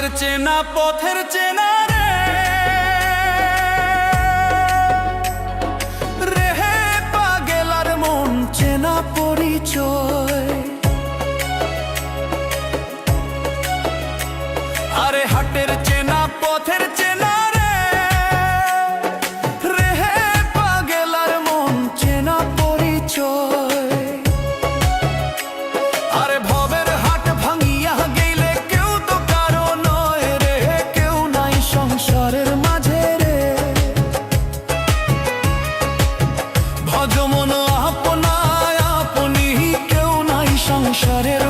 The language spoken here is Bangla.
হাটের চেনা পথের চেনা রে হে পাগেলার মন চেনা পরিচয়। আরে হাটের চেনা পথের চেনা রে হে পাগেলার মন চেনা পরিচয়। আরে ভবের হাট ভাঙিয়া গেলে কেউ তো কারো নয় রে, কেউ নাই সংসারের মাঝে রে। ভজমন আপনায় আপনি, কেউ নাই সংসারের